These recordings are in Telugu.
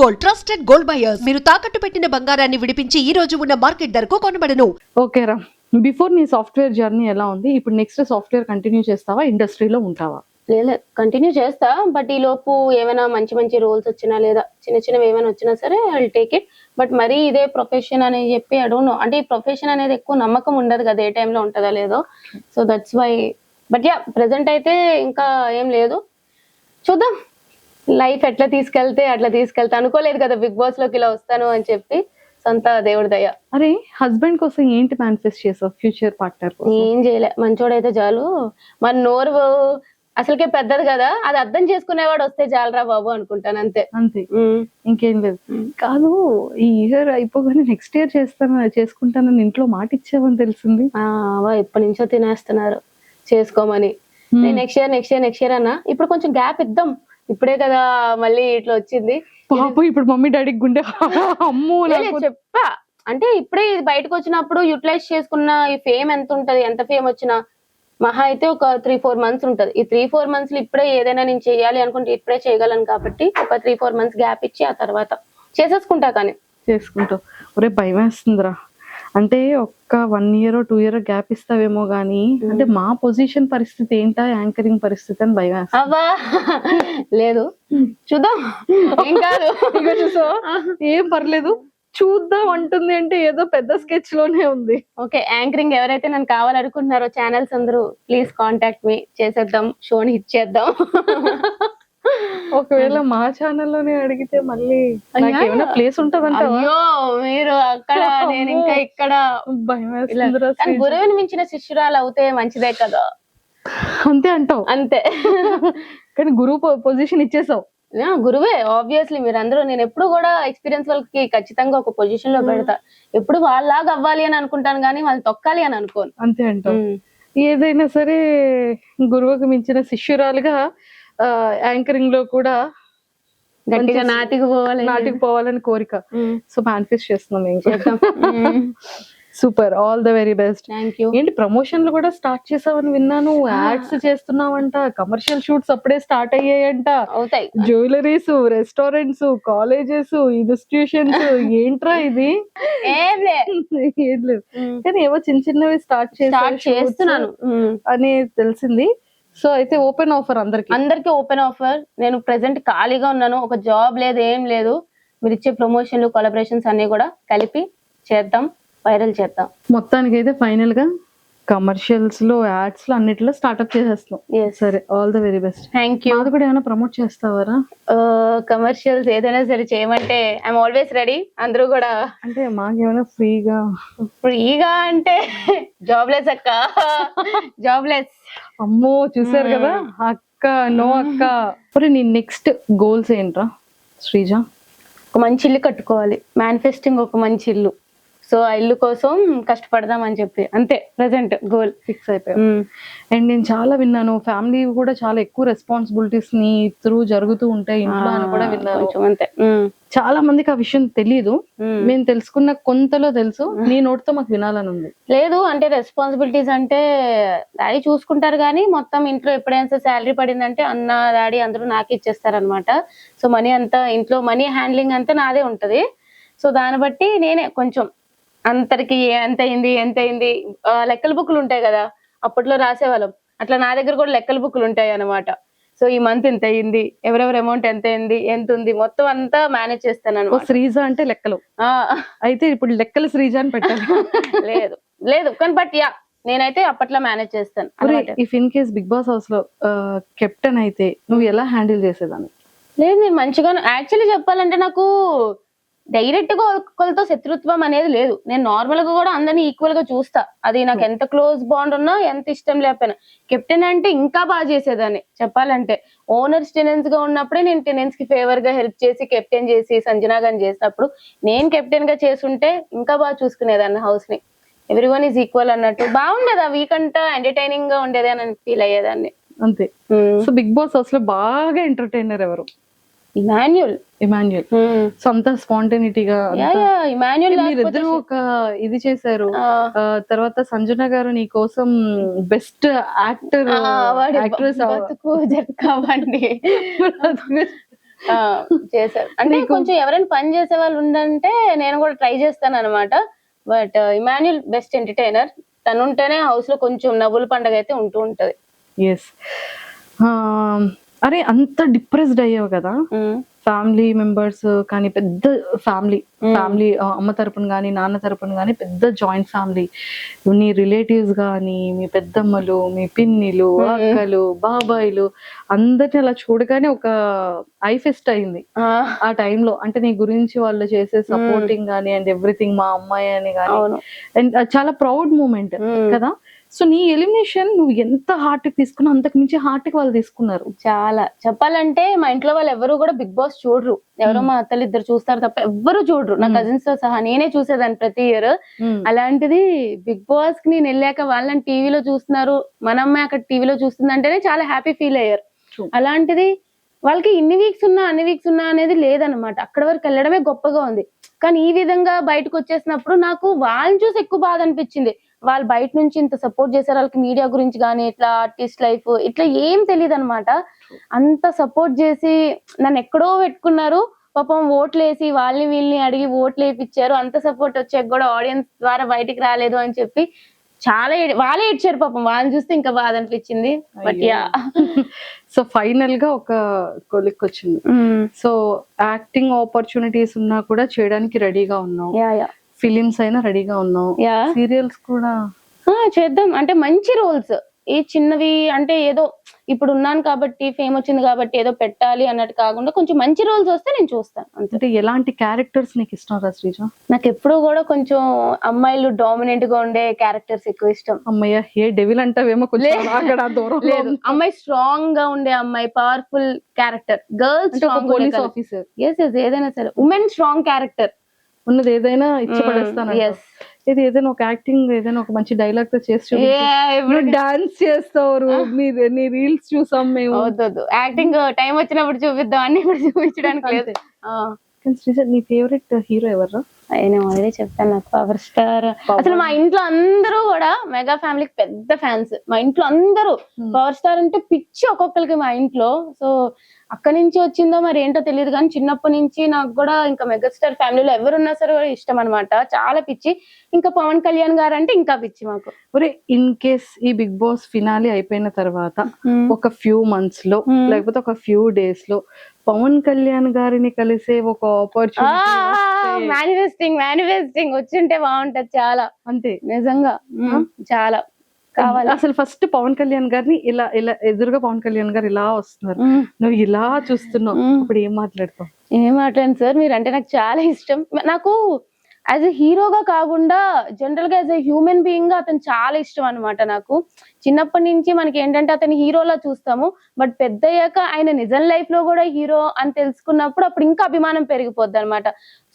Gold, trusted gold buyers. మీరు తాకట్టు పెట్టిన బంగారాన్ని విడిపించి ఈ రోజు ఉన్న మార్కెట్ ధరకు కొనబడను. ఓకే రా, బిఫోర్ నీ సాఫ్ట్వేర్ జర్నీ ఎలా ఉంది? ఇప్పుడు నెక్స్ట్ సాఫ్ట్వేర్ కంటిన్యూ చేస్తావా, ఇండస్ట్రీలో ఉంటావా? లేదు కంటిన్యూ చేస్తా, బట్ ఈ లోపు ఏమైనా మంచి మంచి రోల్స్ వచ్చినా లేదా చిన్న చిన్నవి ఏమైనా వచ్చినా సరే ఐ టేక్ ఇట్. బట్ మరీ ఇదే ప్రొఫెషన్ అని చెప్పి ఐ డోంట్ నో, అంటే ఈ ప్రొఫెషన్ అనేది ఎక్కువ నమ్మకం ఉండదు కదా, ఏ టైంలో ఉంటుందా లేదో. So that's why. But yeah, present అయితే ఇంకా ఏం లేదు, చూద్దాం లైఫ్ ఎట్లా తీసుకెళ్తే అట్లా తీసుకెళ్తా. అనుకోలేదు కదా బిగ్ బాస్ లోకి ఇలా వస్తాను అని చెప్పి, సొంత దేవుడి దయ. అరే, హస్బెండ్ కోసం ఏంటి మేనిఫెస్ట్ చేసావు? ఫ్యూచర్ పార్ట్నర్ ఏం చేయలే, మంచోడైతే చాలు. మన నోరు అసలుకే పెద్దది కదా, అది అర్థం చేసుకునేవాడు వస్తే చాలరా బాబు అనుకుంటాను, అంతే. అంతే, ఇంకేం లేదు. కాదు, ఈ ఇయర్ అయిపోగానే నెక్స్ట్ ఇయర్ చేసుకుంటానని ఇంట్లో మాట ఇచ్చావని తెలిసింది. ఎప్పటి నుంచో తినేస్తున్నారు చేసుకోమని. నెక్స్ట్ ఇయర్ అన్నా, ఇప్పుడు కొంచెం గ్యాప్ ఇద్దాం, ఇప్పుడే కదా మళ్ళీ ఇట్లా వచ్చింది. పాపం ఇప్పుడు మమ్మీ డాడీకి గుండె అమ్మో చెప్పా. అంటే ఇప్పుడే ఇది బయటకు వచ్చినప్పుడు యూటిలైజ్ చేసుకున్న ఈ ఫేమ్ ఎంత ఉంటది, ఎంత ఫేమ్ వచ్చినా మహా అయితే ఒక 3-4 months ఉంటది. ఈ 3-4 months లో ఇప్పుడే ఏదైనా నేను చేయాలి అనుకుంటే ఇప్పుడే చేయగలను కాబట్టి ఒక 3-4 months గ్యాప్ ఇచ్చి ఆ తర్వాత చేసేసుకుంటా. కానీ చేసుకుంటావు? ఒరే భయం వేస్తుందిరా, అంటే ఒక్క 1 year or 2 year గ్యాప్ ఇస్తావేమో గానీ, అంటే మా పొజిషన్ పరిస్థితి ఏంటా, యాంకరింగ్ పరిస్థితి అని భయం వేస్తుంది. అవ్వా లేదు, చూద్దాం, ఏం కాదు. చూసా, ఏం పర్లేదు, చూద్దాం అంటుంది అంటే ఏదో పెద్ద స్కెచ్ లోనే ఉంది. ఓకే, యాంకరింగ్ ఎవరైతే నన్ను కావాలనుకుంటున్నారో ఛానల్స్ అందరూ ప్లీజ్ కాంటాక్ట్ మీ, చేసేద్దాం, షోని హిట్ చేద్దాం. ఒకవేళ మా ఛానల్లోనే అడిగితే మళ్ళీ ఏమైనా ప్లేస్ ఉంటదంట? అయ్యో, మీరు అక్కడ నేను ఇంకా ఇక్కడ. భయం వేస్తుందిరా. గురువుని మించిన శిష్యురాలు అవుతే మంచిదే కదా. అంతే అంటావు? అంతే. కానీ గురువు పొజిషన్ ఇచ్చేసావు. గురువే ఆబ్వియస్లీ. మీరందరూ, నేను ఎప్పుడు కూడా ఎక్స్పీరియన్స్ వాళ్ళకి ఖచ్చితంగా ఒక పొజిషన్ లో పెడతా. ఎప్పుడు వాళ్ళలాగా అవ్వాలి అని అనుకుంటాను కానీ వాళ్ళు తొక్కాలి అని అనుకోను. అంతే అంటావు? ఏదైనా సరే గురువుకు మించిన శిష్యురాలుగా యాంకరింగ్ లో కూడా గట్టిగా నాటికి పోవాలని కోరిక. సో మేనిఫెస్ట్ చేస్తున్నాం ఇంకా. Super, all the very best. Thank you. ఏంటి ప్రమోషన్లు కూడా స్టార్ట్ చేసావని విన్నాను, యాడ్స్ చేస్తున్నావంట, కమర్షియల్ షూట్స్ అప్పుడే స్టార్ట్ అయ్యాయంట. అవుతాయి. జ్యువెలరీస్, రెస్టారెంట్స్, కాలేజెస్, ఇన్స్టిట్యూషన్స్, ఏంట్రా ఇది? ఏం లేదు, కానీ ఏవో చిన్న చిన్నవి స్టార్ట్ చేస్తున్నాను అని తెలిసింది. సో అయితే ఓపెన్ ఆఫర్ అందరికి ఓపెన్ ఆఫర్. నేను ప్రెసెంట్ ఖాళీగా ఉన్నాను, ఒక జాబ్ లేదు, ఏం లేదు. మీరు ఇచ్చే ప్రమోషన్లు, కొలాబరేషన్స్ అన్ని కూడా కలిపి చేద్దాం, వైరల్ చేద్దాం. మొత్తానికి అయితే ఫైనల్ గా కమర్షియల్స్ లో, యాడ్స్ లో, అన్నిటిలో స్టార్ట్అప్ చేసేస్తాం. సరే, all the very best. Thank you. అది కూడా ఏమైనా ప్రమోట్ చేస్తావారా? కమర్షియల్స్ ఏదైనా సరే చేయమంటే ఐఎమ్ ఆల్వేస్ రెడీ. అందరూ కూడా. అంటే మాకేమైనా ఫ్రీగా అంటే జాబ్లెస్ అక్క, జాబ్లెస్. అమ్మో, చూసారు కదా అక్క, నో అక్క. మరి నీ నెక్స్ట్ గోల్స్ ఏంట్రా శ్రీజ? ఒక మంచి ఇల్లు కట్టుకోవాలి, మేనిఫెస్టింగ్ ఒక మంచి ఇల్లు. సో ఆ ఇల్లు కోసం కష్టపడదాం అని చెప్పి, అంతే ప్రెసెంట్ గోల్ ఫిక్స్ అయిపోయాయి. అండ్ నేను చాలా విన్నాను, ఫ్యామిలీ కూడా చాలా ఎక్కువ రెస్పాన్సిబిలిటీస్ ని త్రూ జరుగుతూ ఉంటాయి ఇంట్లో అని కూడా విన్నాను. అంతే, చాలా మందికి ఆ విషయం తెలియదు. మేము తెలుసుకున్న కొంతలో తెలుసు, నీ నోటితో మాకు వినాలని ఉంది. లేదు అంటే రెస్పాన్సిబిలిటీస్ అంటే డాడీ చూసుకుంటారు కానీ మొత్తం ఇంట్లో ఎప్పుడైనా శాలరీ పడిందంటే అన్న, డాడీ అందరూ నాకే ఇచ్చేస్తారనమాట. సో మనీ అంతా ఇంట్లో, మనీ హ్యాండ్లింగ్ అంతా నాదే ఉంటది. సో దాన్ని బట్టి నేనే కొంచెం అందరికి ఎంత అయింది లెక్కల బుక్లు ఉంటాయి కదా, అప్పట్లో రాసేవాళ్ళం, అట్లా నా దగ్గర కూడా లెక్కల బుక్లు ఉంటాయి అనమాట. సో ఈ మంత్ ఇంత అయింది, ఎవరెవరు అమౌంట్ ఎంత అయింది, ఎంత ఉంది, మొత్తం అంతా మేనేజ్ చేస్తాను. శ్రీజ అంటే లెక్కలు. అయితే ఇప్పుడు లెక్కలు శ్రీజ అని పెట్టాలి. లేదు కానీ బట్ యా, నేనైతే అప్పట్లో మేనేజ్ చేస్తాను. If in case Bigg Boss house లో కెప్టెన్ అయితే నువ్వు ఎలా హ్యాండిల్ చేసేదాన్ని? లేదు, నేను మంచిగా, యాక్చువల్లీ చెప్పాలంటే నాకు డైరెక్ట్ గా ఒకరితో శత్రుత్వం అనేది లేదు. నేను నార్మల్ గా కూడా అందరినీ ఈక్వల్ గా చూస్తా. అది నాకు ఎంత క్లోజ్ బాండ్ ఉన్నా, ఎంత ఇష్టం లేకపోయినా. కెప్టెన్ అంటే ఇంకా బాగా చేసేదాన్ని చెప్పాలంటే. ఓనర్స్ టెనెన్స్ గా ఉన్నప్పుడే నేను టెనెన్స్ కి ఫేవర్ గా హెల్ప్ చేసి, కెప్టెన్ చేసి, సంజనా గాని చేసినప్పుడు నేను కెప్టెన్ గా చేసుంటే ఇంకా బాగా చూసుకునేదాన్ని హౌస్ ని. ఎవ్రీవన్ ఈజ్ ఈక్వల్ అన్నట్టు బాగుండేది. ఆ వీక్ అంతా ఎంటర్టైనింగ్ గా ఉండేది అని ఫీల్ అయ్యేదాన్ని. అంతే. సో బిగ్ బాస్ హౌస్ లో బాగా ఎంటర్టైనర్ ఎవరు? ఇమాన్యుల్. సో అంత స్పాంటేనిటీగా మీరిద్దరు ఒక ఇది చేశారు. తర్వాత సంజన గారు నీ కోసం బెస్ట్ యాక్టర్, యాక్ట్రెస్ చేశారు. అంటే కొంచెం ఎవరైనా పని చేసే వాళ్ళు ఉండంటే నేను కూడా ట్రై చేస్తాను అనమాట. But Emmanuel best entertainer. తను ఉంటేనే హౌస్ లో కొంచెం నవ్వుల పండగ అయితే ఉంటూ ఉంటది. ఎస్. అరే అంత డిప్రెస్డ్ అయ్యావు కదా, ఫ్యామిలీ మెంబర్స్ కానీ పెద్ద ఫ్యామిలీ అమ్మ తరపున కానీ నాన్న తరపున కానీ పెద్ద జాయింట్ ఫ్యామిలీ, నీ రిలేటివ్స్ కానీ మీ పెద్దమ్మలు మీ పిన్నిలు అక్కలు బాబాయిలు అందరిని అలా చూడగానే ఒక ఐ ఫెస్ట్ అయింది ఆ టైంలో. అంటే నీ గురించి వాళ్ళు చేసే సపోర్టింగ్ కానీ అండ్ ఎవ్రీథింగ్ మా అమ్మాయి అని కానీ, అండ్ చాలా ప్రౌడ్ మూమెంట్ కదా. సో నీ ఎలిమినేషన్ నువ్వు ఎంత హార్ట్ కి తీసుకున్నా అంతకు మించి హార్ట్ కి వాళ్ళు తీసుకున్నారు. చాలా చెప్పాలంటే మా ఇంట్లో వాళ్ళు ఎవరు కూడా బిగ్ బాస్ చూడరు. ఎవరో మా అత్తలు ఇద్దరు చూస్తారు తప్ప ఎవ్వరు చూడరు, నా కజిన్స్ తో సహా. నేనే చూసేదాన్ని ప్రతి ఇయర్. అలాంటిది బిగ్ బాస్ కి నేను వెళ్ళాక వాళ్ళని టీవీలో చూస్తున్నారు, మన అమ్మాయి అక్కడ టీవీలో చూస్తుంది అంటేనే చాలా హ్యాపీ ఫీల్ అయ్యారు. అలాంటిది వాళ్ళకి ఇన్ని వీక్స్ ఉన్నా అన్ని వీక్స్ ఉన్నా అనేది లేదనమాట. అక్కడ వరకు వెళ్ళడమే గొప్పగా ఉంది. కానీ ఈ విధంగా బయటకు వచ్చేసినప్పుడు నాకు వాళ్ళని చూసి ఎక్కువ బాధ అనిపించింది. వాళ్ళు బయట నుంచి ఇంత సపోర్ట్ చేశారు, వాళ్ళకి మీడియా గురించి కానీ ఇట్లా ఆర్టిస్ట్ లైఫ్ ఇట్లా ఏం తెలియదు అనమాట. అంత సపోర్ట్ చేసి నన్ను ఎక్కడో పెట్టుకున్నారు. పాపం ఓట్లు వేసి వాళ్ళని వీళ్ళని అడిగి ఓట్లు వేయించారు. అంత సపోర్ట్ వచ్చాక కూడా ఆడియన్స్ ద్వారా బయటికి రాలేదు అని చెప్పి చాలా వాళ్ళే ఏడ్చారు పాపం. వాళ్ళని చూస్తే ఇంకా బాధ అనిపించింది. బట్ యా, సో ఫైనల్ గా ఒక కొలిక్ వచ్చింది. సో యాక్టింగ్ ఆపర్చునిటీస్ ఉన్నా కూడా చేయడానికి రెడీగా ఉన్నావు, ఫిలిమ్స్ అయినా రెడీగా ఉన్నావు, సీరియల్స్ కూడా చేద్దాం అంటే మంచి రోల్స్. ఏ చిన్నవి అంటే ఏదో ఇప్పుడు ఉన్నాను కాబట్టి ఫేమ్ వచ్చింది కాబట్టి ఏదో పెట్టాలి అన్నట్టు కాకుండా కొంచెం మంచి రోల్స్ వస్తే నేను చూస్తాను. అంటే ఎలాంటి క్యారెక్టర్స్ నీకు ఇష్టం రా శ్రీజ? నాకు ఎప్పుడు కూడా కొంచెం అమ్మాయిలు డామినెంట్ గా ఉండే క్యారెక్టర్స్ ఎక్కువ ఇష్టం. అమ్మాయి ఏ డెవిల్ అంటావేమో కొంచెం లేదు, అమ్మాయి స్ట్రాంగ్ గా ఉండే అమ్మాయి, powerful character. Girls police officer, ఏదైనా సరే ఉమెన్ స్ట్రాంగ్ క్యారెక్టర్ ఉన్నది ఏదైనా ఇచ్చి పడేస్తాను. ఇది ఏదైనా ఒక యాక్టింగ్ ఏదైనా ఒక మంచి డైలాగ్ తో చేసి డాన్స్ చేస్తారు, నీ రీల్స్ చూసాం మేము. యాక్టింగ్ టైం వచ్చినప్పుడు చూపిద్దాం, అన్ని కూడా చూపించడానికి లేదు. నీ ఫేవరెట్ హీరో ఎవరు? నేను ఆల్రెడీ చెప్పాను, నాకు పవర్ స్టార్. అసలు మా ఇంట్లో అందరూ కూడా మెగా ఫ్యామిలీకి పెద్ద ఫ్యాన్స్. మా ఇంట్లో అందరూ పవర్ స్టార్ అంటే పిచ్చి ఒక్కొక్కరికి మా ఇంట్లో. సో అక్కడి నుంచి వచ్చిందో మరి ఏంటో తెలియదు కానీ చిన్నప్పటి నుంచి నాకు కూడా ఇంకా మెగాస్టార్ ఫ్యామిలీలో ఎవరున్నా సరే ఇష్టం అనమాట, చాలా పిచ్చి. ఇంకా పవన్ కళ్యాణ్ గారు అంటే ఇంకా పిచ్చి మాకు. ఒరే, ఇన్ కేస్ ఈ బిగ్ బాస్ ఫినాలి అయిపోయిన తర్వాత ఒక ఫ్యూ మంత్స్ లో లేకపోతే ఒక ఫ్యూ డేస్ లో పవన్ కళ్యాణ్ గారిని కలిసే ఒక ఆపర్చునిటీ, మేనిఫెస్టింగ్ వచ్చింటే బాగుంటది చాలా. అంతే, నిజంగా చాలా కావాలి. అసలు ఫస్ట్ పవన్ కళ్యాణ్ గారిని ఇలా ఇలా ఎదురుగా పవన్ కళ్యాణ్ గారు ఇలా వస్తున్నారు, నువ్వు ఇలా చూస్తున్నావు, ఇప్పుడు ఏం మాట్లాడతావు? ఏం మాట్లాడండి సార్, మీరు అంటే నాకు చాలా ఇష్టం. నాకు యాజ్ ఎ హీరోగా కాకుండా జనరల్ గా యాజ్ ఎ హ్యూమన్ బీయింగ్ గా అతను చాలా ఇష్టం అనమాట. నాకు చిన్నప్పటి నుంచి మనకి ఏంటంటే అతని హీరోలా చూస్తాము, బట్ పెద్ద అయ్యాక ఆయన నిజం లైఫ్ లో కూడా హీరో అని తెలుసుకున్నప్పుడు అప్పుడు ఇంకా అభిమానం పెరిగిపోద్ది అనమాట.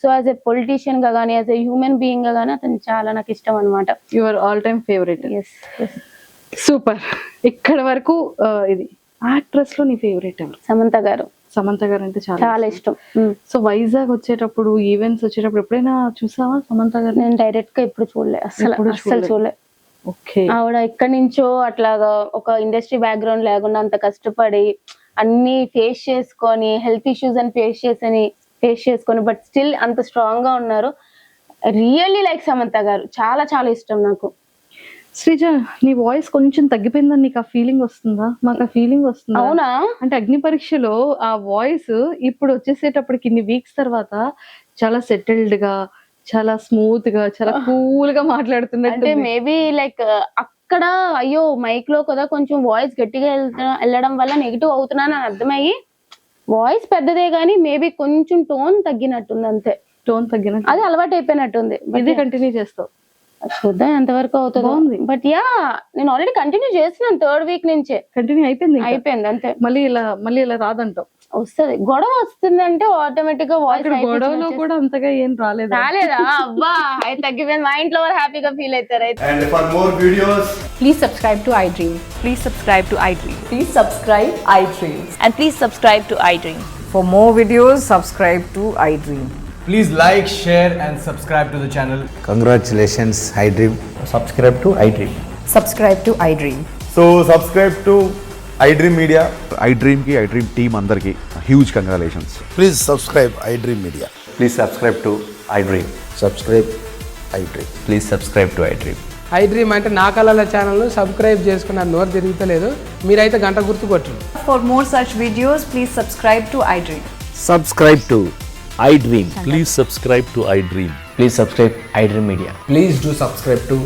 సో యాజ్ ఎ పొలిటీషియన్ గా గానీ యాజ్ ఎ హ్యూమన్ బీయింగ్ గా గానీ అతను చాలా నాకు ఇష్టం అనమాట. Your all time favourite. Super. ఇక్కడ వరకు ఇది యాక్ట్రెస్ లో నీ ఫేవరెట్ ఎవరు? సమంత గారు. సమంత గారు అంటే చాలా ఇష్టం. సో వైజాగ్ వచ్చేటప్పుడు ఈవెంట్స్ వచ్చేటప్పుడు ఎప్పుడైనా చూసావా సమంత గారు? నేను డైరెక్ట్ గా ఎప్పుడు చూడలే, అసలు చూడలే. ఓకే. ఆవిడ ఎక్కడి నుంచో అట్లాగా ఒక ఇండస్ట్రీ బ్యాక్గ్రౌండ్ లేకుండా అంత కష్టపడి అన్ని ఫేస్ చేసుకొని, హెల్త్ ఇష్యూస్ అని ఫేస్ చేసుకొని బట్ స్టిల్ అంత స్ట్రాంగ్ గా ఉన్నారు. రియల్లీ లైక్ సమంత గారు, చాలా చాలా ఇష్టం నాకు. శ్రీజ, నీ వాయిస్ కొంచెం తగ్గిపోయిందని నీకు ఆ ఫీలింగ్ వస్తుందా? మాకు ఆ ఫీలింగ్ వస్తుంది. అవునా? అంటే అగ్ని పరీక్షలో ఆ వాయిస్ ఇప్పుడు వచ్చేసేటప్పటికి ఇన్ని వీక్స్ తర్వాత చాలా సెటిల్డ్ గా, చాలా స్మూత్ గా, చాలా కూల్ గా మాట్లాడుతున్నట్టు. అంటే మేబీ లైక్ అక్కడ అయ్యో మైక్ లో కదా కొంచెం వాయిస్ గట్టిగా వెళ్ళడం వల్ల నెగిటివ్ అవుతున్నాను అని అర్థమయ్యి వాయిస్ పెద్దదే గానీ మేబీ కొంచెం టోన్ తగ్గినట్టుంది, అంతే. టోన్ తగ్గినట్టు, అది అలవాటు అయిపోయినట్టుంది. ఇది కంటిన్యూ చేస్తావు, చూద్దాం ఎంతవరకు అవుతుంది. బట్ యా, నేను ఆల్రెడీ కంటిన్యూ చేస్తున్నాను, థర్డ్ వీక్ నుంచే కంటిన్యూ అయిపోయింది అంతే. మళ్ళీ ఇలా రాదంటావు? వస్తుంది, గొడవ వస్తుందంటే ఆటోమేటిక్ గా వాయిస్. గొడవలో కూడా అంతగా ఏం రాలేదా? అబ్బా అయితే తగ్గిపోయింది. మా ఇంట్లో వారు హ్యాపీగా ఫీల్ అవుతారు. అయితే And for more videos, please subscribe to iDream. Please subscribe to iDream. Please subscribe iDream. And please subscribe to iDream. For more videos, subscribe to iDream. please like, share and subscribe to the channel. Congratulations, iDream. Subscribe to iDream. Subscribe to iDream. So subscribe to iDream Media. iDream team అందరికి huge congratulations. Please subscribe iDream Media. Please subscribe to iDream. Subscribe iDream. Please subscribe to iDream. iDream అంటే నా కళల ఛానల్ను సబ్స్క్రైబ్ చేసుకున్న నోరు తిరుగుతలేదు, మీరైతే గంట గుర్తు కొట్టండి. For more such videos, please subscribe to iDream. Subscribe to iDream. Please subscribe to iDream. Please subscribe iDream Media. Please do subscribe to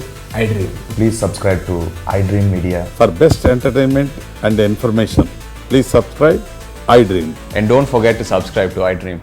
iDream. Please subscribe to iDream Media. For best entertainment and information, please subscribe iDream. And don't forget to subscribe to iDream.